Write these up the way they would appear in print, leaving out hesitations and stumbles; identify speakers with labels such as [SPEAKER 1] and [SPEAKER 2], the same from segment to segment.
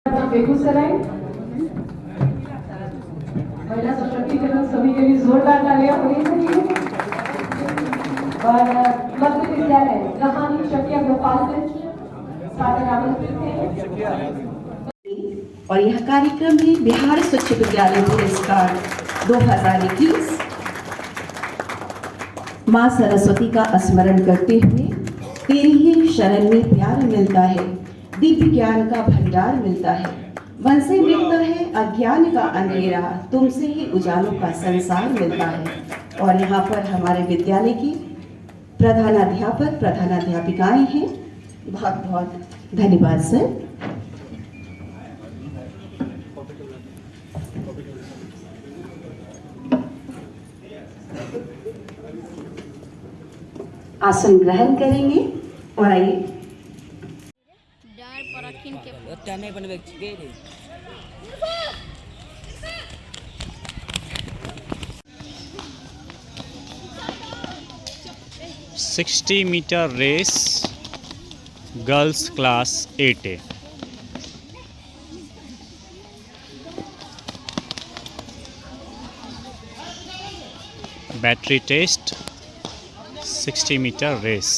[SPEAKER 1] बेगूसराय महिला सशक्तिकरण सभी के लिए जोरदार तालियां होनी चाहिए। और मध्य विद्यालय कहानी शक्या गोपालगंज सागर आमंत्रित हैं।
[SPEAKER 2] और यह कार्यक्रम है बिहार स्वच्छ विद्यालय पुरस्कार 2021। माँ सरस्वती का स्मरण करते हुए तेरी ही शरण में प्यार मिलता है, दिव्य ज्ञान का भंडार मिलता है, मन से मिलता है अज्ञान का अंधेरा, तुमसे ही उजालों का संसार मिलता है। और यहाँ पर हमारे विद्यालय की प्रधानाध्यापक प्रधानाध्यापिकाएं हैं। बहुत बहुत धन्यवाद सर। आसन ग्रहण करेंगे और आइए।
[SPEAKER 3] नहीं बनवे के
[SPEAKER 4] 60 metre race girls class 8A। Battery test 60 metre race.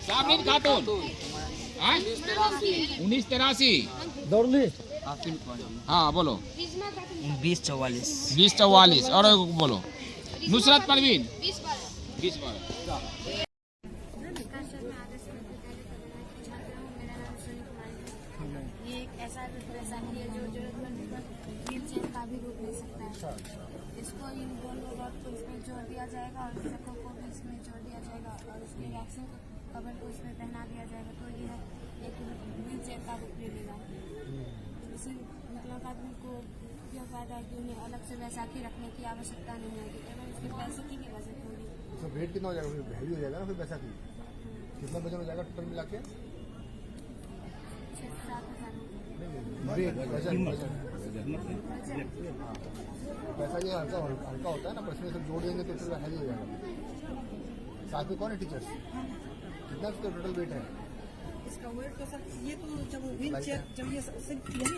[SPEAKER 5] Sabin Khatoon 1983 दौड़ ली। हाँ बोलो 2044 और बोलो नुसरत परवीन 20 बार।
[SPEAKER 6] ये एक ऐसा परेशानी है जो जरूरतमंद व्हील चेयर का भी रूप ले सकता है। इसको इन दोनों रॉड को इसमें जोड़ दिया जाएगा और चक्कों को भी इसमें जोड़ दिया जाएगा और इसके वैक्सीन कवर को इसमें पहना दिया जाएगा तो यह एक व्हील चेयर का रूप ले लेगा। इसी मतलब आदमी को यह फायदा है कि उन्हें अलग से बैसाखी रखने की आवश्यकता नहीं है केवल उसकी बैसाखी की वजह होगी।
[SPEAKER 7] तो वेट कितना हो जाएगा? हैवी हो जाएगा ना फिर बैसाखी। कितना वजन हो जाएगा टोटल मिला के?
[SPEAKER 6] 6-7
[SPEAKER 7] पैसा ये हल्का हल्का होता है ना, पर इसमें सब जोड़ देंगे तो फिर हैवी हो जाएगा। साथ में कौन है टीचर्स? कितना इसका टोटल वेट है?
[SPEAKER 8] इसका वेट तो सर ये तो जब व्हील चेयर जब ये सिर्फ यही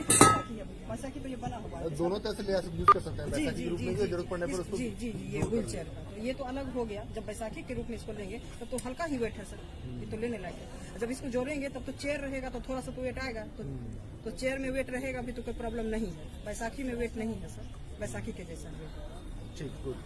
[SPEAKER 8] बैसाखी तो ये बना हुआ है।
[SPEAKER 7] दोनों तरह से यूज कर सकते हैं। बैसाखी के रूप में भी जरूरत पड़ने पर उसको
[SPEAKER 8] जी जी ये व्हील चेयर का ये तो अलग हो गया। जब बैसाखी के रूप में इसको लेंगे तब तो हल्का ही वेट है सर, ये तो लेने लायक है। जब इसको जोड़ेंगे तब तो चेयर रहेगा तो थोड़ा सा तो वेट आएगा, तो चेयर में वेट रहेगा भी तो कोई प्रॉब्लम नहीं है। बैसाखी में वेट नहीं है सर, बैसाखी के जैसा वेट।
[SPEAKER 7] ठीक गुड।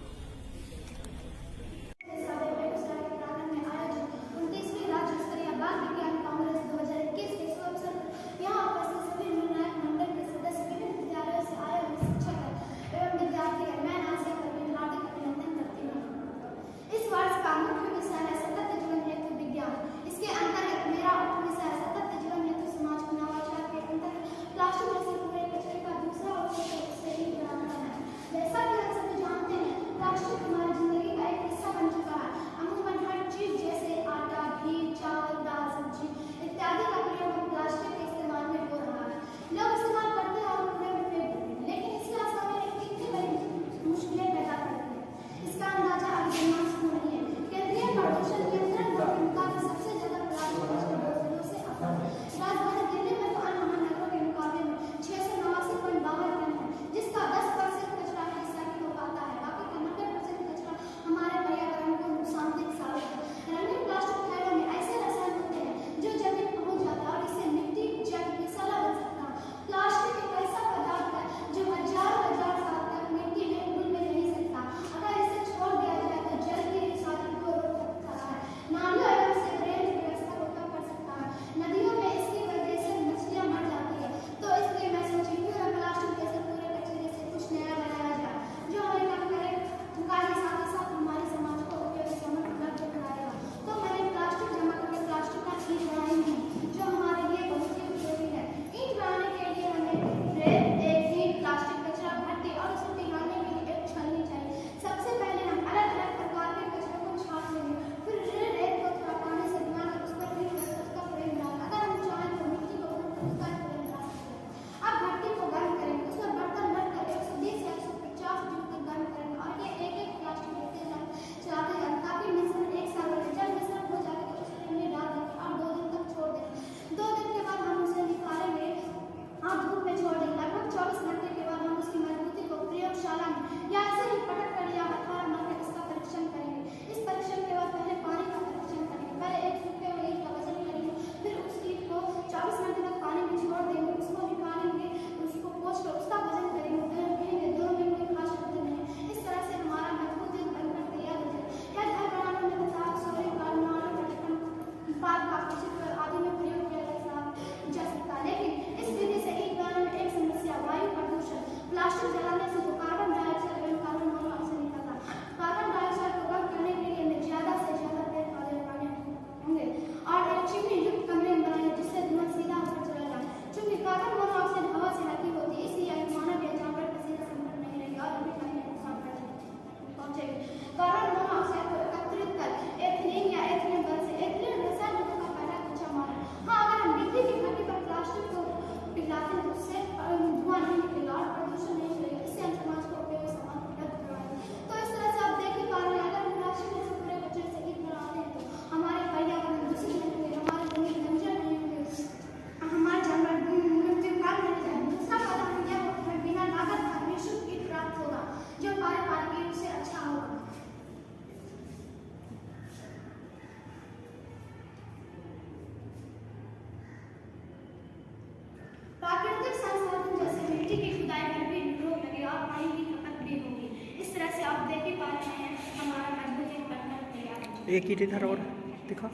[SPEAKER 9] एक ईट इधर और दिखा।